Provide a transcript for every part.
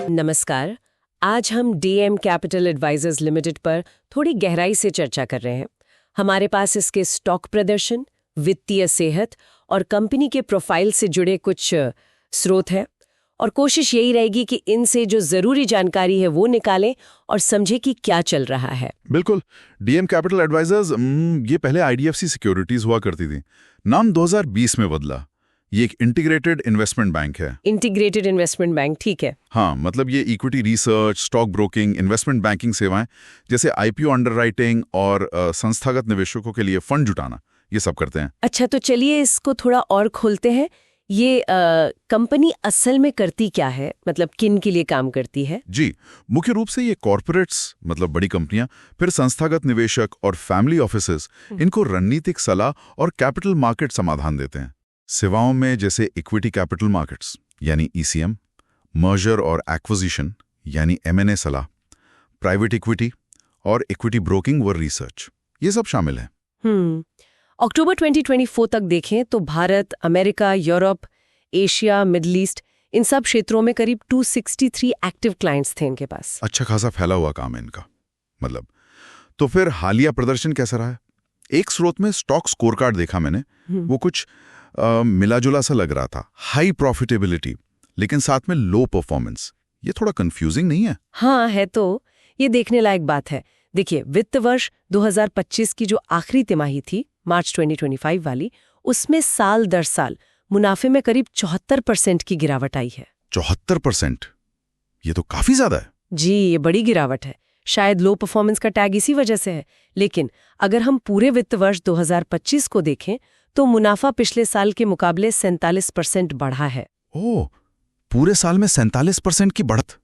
नमस्कार। आज हम डीएम कैपिटल एडवाइजर्स लिमिटेड पर थोड़ी गहराई से चर्चा कर रहे हैं। हमारे पास इसके स्टॉक प्रदर्शन, वित्तीय सेहत और कंपनी के प्रोफाइल से जुड़े कुछ स्रोत हैं और कोशिश यही रहेगी कि इनसे जो जरूरी जानकारी है वो निकालें और समझें कि क्या चल रहा है। बिल्कुल। डीएम कैपिटल एडवाइजर्स ये पहले आईडीएफसी सिक्योरिटीज हुआ करती थी। नाम 2020 में बदला। ये एक इंटीग्रेटेड इन्वेस्टमेंट बैंक है। इंटीग्रेटेड इन्वेस्टमेंट बैंक, ठीक है। हाँ, मतलब ये equity research, stock broking, investment banking सेवाएं जैसे आईपीओ अंडरराइटिंग और संस्थागत निवेशकों के लिए फंड जुटाना, ये सब करते हैं। अच्छा, तो चलिए इसको थोड़ा और खोलते हैं। ये कंपनी असल में करती क्या है, मतलब किन के लिए काम करती है? जी, मुख्य रूप से ये कॉर्पोरेट्स, मतलब बड़ी कंपनियां, फिर संस्थागत निवेशक और फैमिली ऑफिसेस इनको रणनीतिक सलाह और कैपिटल मार्केट समाधान देते हैं। सेवाओं में जैसे इक्विटी कैपिटल मार्केट्स यानी ईसीएम, मर्जर और एक्विजिशन यानी एमएनए सलाह, प्राइवेट इक्विटी और इक्विटी ब्रोकिंग व रिसर्च, ये सब शामिल है। अक्टूबर 2024 तक देखें तो Bharat, America, Europe, Asia, Middle East, इन सब क्षेत्रों में करीब 263 एक्टिव क्लाइंट्स थे इनके पास। अच्छा खासा फैला हुआ काम है इनका, मतलब। तो फिर हालिया प्रदर्शन कैसा रहा है? एक स्रोत में स्टॉक स्कोर कार्ड देखा मैंने, वो कुछ मिला-जुला सा लग रहा था। हाई प्रॉफिटेबिलिटी लेकिन साथ में लो परफॉर्मेंस, ये थोड़ा कंफ्यूजिंग नहीं है? हाँ है, तो ये देखने लायक बात है। देखिए, वित्त वर्ष 2025 की जो आखिरी तिमाही थी, मार्च 2025 वाली, उसमें साल दर साल मुनाफे में करीब 74% की गिरावट आई है। 74%? ये तो काफी ज्यादा है। जी, ये बड़ी गिरावट है। शायद लो परफॉर्मेंस का टैग इसी वजह से है। लेकिन अगर हम पूरे वित्त वर्ष 2025 को देखें तो मुनाफा पिछले साल के मुकाबले 47% बढ़ा है। ओह, पूरे साल में 47% की बढ़त।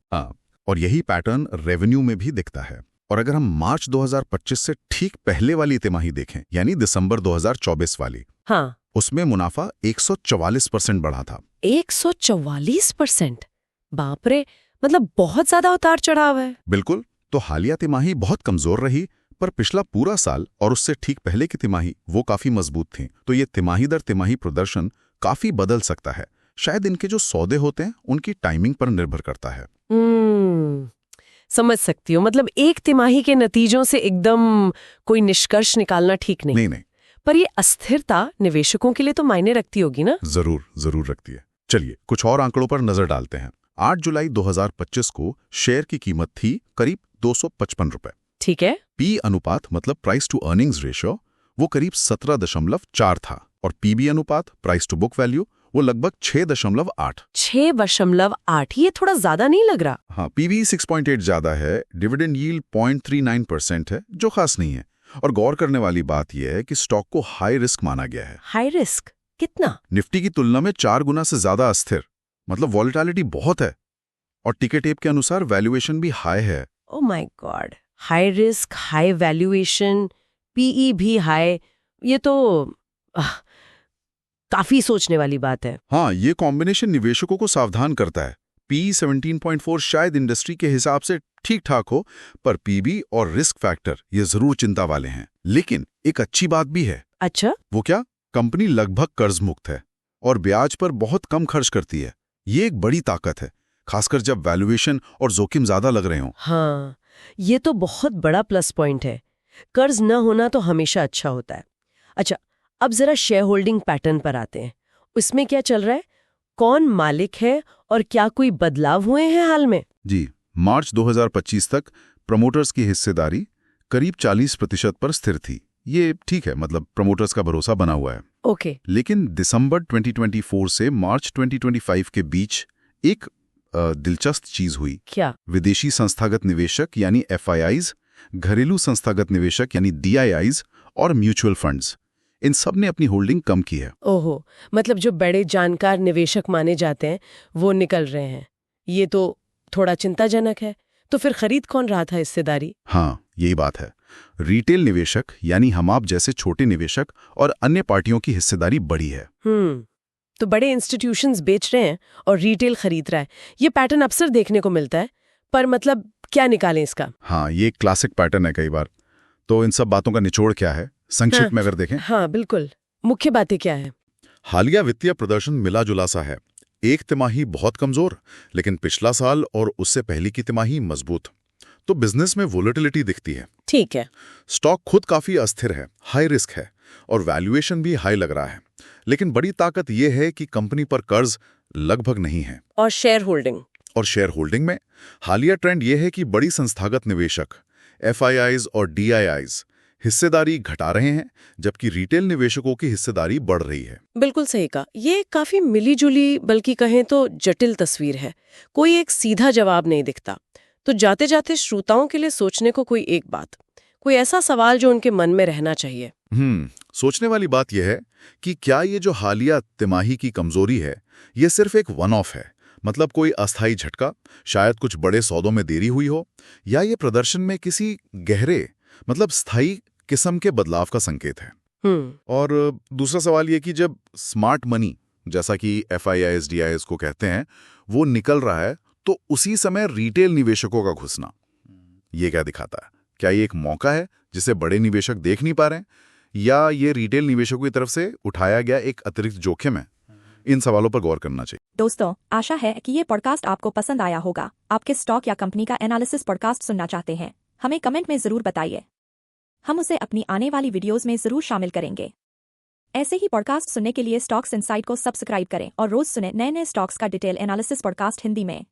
और यही पैटर्न रेवेन्यू में भी दिखता है। और अगर हम मार्च 2025 से ठीक पहले वाली तिमाही देखें, यानी दिसंबर 2024 वाली, हाँ, उसमें मुनाफा 144% बढ़ा था। 144%? बाप रे, मतलब बहुत ज्यादा उतार चढ़ाव है। बिल्कुल। तो हालिया तिमाही बहुत कमजोर रही, पर पिछला पूरा साल और उससे ठीक पहले की तिमाही वो काफी मजबूत थी। तो ये तिमाही दर तिमाही प्रदर्शन काफी बदल सकता है। शायद इनके जो सौदे होते हैं उनकी टाइमिंग पर निर्भर करता है। समझ सकती हूँ। मतलब एक तिमाही के नतीजों से एकदम कोई निष्कर्ष निकालना ठीक नहीं। नहीं। पर ये अस्थिरता निवेशकों के लिए तो मायने रखती होगी ना? जरूर रखती है। चलिए कुछ और आंकड़ों पर नजर डालते हैं। 8 जुलाई 2025 को शेयर की कीमत थी करीब 255 रुपए। ठीक है। पी अनुपात मतलब प्राइस टू अर्निंग्स रेशियो वो करीब 17.4 था और पीबी अनुपात प्राइस टू बुक वैल्यू वो लगभग 6.8। 6.8, ये थोड़ा ज्यादा नहीं लग रहा? हाँ, पीबी 6.8 ज्यादा है। डिविडेंड यील्ड 0.39% है, जो खास नहीं है। और गौर करने वाली बात यह है कि स्टॉक को हाई रिस्क माना गया है। हाई रिस्क कितना? निफ्टी की तुलना में 4 गुना से ज्यादा अस्थिर, मतलब वॉलेटिलिटी बहुत है। और टिकट एप के अनुसार वैल्यूएशन भी हाई है। Oh my god, high risk, high valuation, PE high हाई, ये तो काफी सोचने वाली बात है। हाँ, ये कॉम्बिनेशन निवेशकों को सावधान करता है। पी 17.4 शायद इंडस्ट्री के हिसाब से ठीक ठाक हो, पर पीबी और रिस्क फैक्टर ये जरूर चिंता वाले हैं। लेकिन एक अच्छी बात भी है। अच्छा? वो क्या? कंपनी लगभग कर्ज मुक्त है और ब्याज पर बहुत कम खर्च करती है। ये एक बड़ी ताकत है, खासकर जब वैल्यूएशन और जोखिम ज्यादा लग रहे हों। हाँ, ये तो बहुत बड़ा प्लस पॉइंट है। कर्ज न होना तो हमेशा अच्छा होता है। अच्छा, अब जरा शेयर होल्डिंग पैटर्न पर आते हैं। उसमें क्या चल रहा है? कौन मालिक है और क्या कोई बदलाव हुए हैं हाल में? जी, मार्च 2025 तक प्रमोटर्स की हिस्सेदारी करीब 40% पर स्थिर थी। ये ठीक है, मतलब प्रमोटर्स का भरोसा बना हुआ है। ओके। लेकिन दिसंबर 2024 से मार्च 2025 के बीच एक दिलचस्प चीज हुई। क्या? विदेशी संस्थागत निवेशक यानी FIIs, घरेलू संस्थागत निवेशक यानी DIIs और म्यूचुअल फंड्स, इन सब ने अपनी होल्डिंग कम की है। ओहो, मतलब जो बड़े जानकार निवेशक माने जाते हैं वो निकल रहे हैं। ये तो थोड़ा चिंताजनक है। तो फिर खरीद कौन रहा था हिस्सेदारी? हाँ, यही बात है। रिटेल निवेशक यानी हम आप जैसे छोटे निवेशक और अन्य पार्टियों की हिस्सेदारी बढ़ी है। तो बड़े इंस्टीट्यूशंस बेच रहे हैं और रिटेल खरीद रहा है। ये पैटर्न अक्सर देखने को मिलता है, पर मतलब क्या निकालें इसका? हाँ, ये क्लासिक पैटर्न है कई बार। तो इन सब बातों का निचोड़ क्या है, संक्षिप्त में अगर देखें? हाँ बिल्कुल, मुख्य बातें क्या है? हालिया वित्तीय प्रदर्शन मिला जुला सा है। एक तिमाही बहुत कमजोर, लेकिन पिछला साल और उससे पहले की तिमाही मजबूत, तो बिजनेस में वोलेटिलिटी दिखती है। ठीक है। स्टॉक खुद काफी अस्थिर है, हाई रिस्क है और वैल्यूएशन भी हाई लग रहा है। लेकिन बड़ी ताकत यह है कि कंपनी पर कर्ज लगभग नहीं है। और शेयर होल्डिंग? और शेयर होल्डिंग में हालिया ट्रेंड यह है कि बड़ी संस्थागत निवेशक FIIs और DIIs हिस्सेदारी घटा रहे हैं, जबकि रिटेल निवेशकों की हिस्सेदारी बढ़ रही है। बिल्कुल सही कहा। ये काफी मिलीजुली, बल्कि कहें तो जटिल तस्वीर है। कोई एक सीधा जवाब नहीं दिखता। तो जाते जाते श्रोताओं के लिए सोचने को कोई एक बात, कोई ऐसा सवाल जो उनके मन में रहना चाहिए। सोचने वाली बात यह है कि क्या ये जो हालिया तिमाही की कमजोरी है, ये सिर्फ एक वन ऑफ है, मतलब कोई अस्थायी झटका, शायद कुछ बड़े सौदों में देरी हुई हो, या ये प्रदर्शन में किसी गहरे मतलब स्थायी किस्म के बदलाव का संकेत है। और दूसरा सवाल ये कि जब स्मार्ट मनी, जैसा कि FIIs DIIs को कहते हैं, वो निकल रहा है, तो उसी समय रिटेल निवेशकों का घुसना, ये क्या दिखाता है? क्या ये एक मौका है जिसे बड़े निवेशक देख नहीं पा रहे हैं, या ये रिटेल निवेशकों की तरफ से उठाया गया एक अतिरिक्त जोखिम है? इन सवालों पर गौर करना चाहिए। दोस्तों, आशा है कि ये पॉडकास्ट आपको पसंद आया होगा। आपके स्टॉक या कंपनी का एनालिसिस पॉडकास्ट सुनना चाहते हैं? हमें कमेंट में जरूर बताइए। हम उसे अपनी आने वाली वीडियोस में जरूर शामिल करेंगे। ऐसे ही पॉडकास्ट सुनने के लिए स्टॉक्स इनसाइट को सब्सक्राइब करें और रोज सुने नए नए स्टॉक्स का डिटेल एनालिसिस पॉडकास्ट हिंदी में।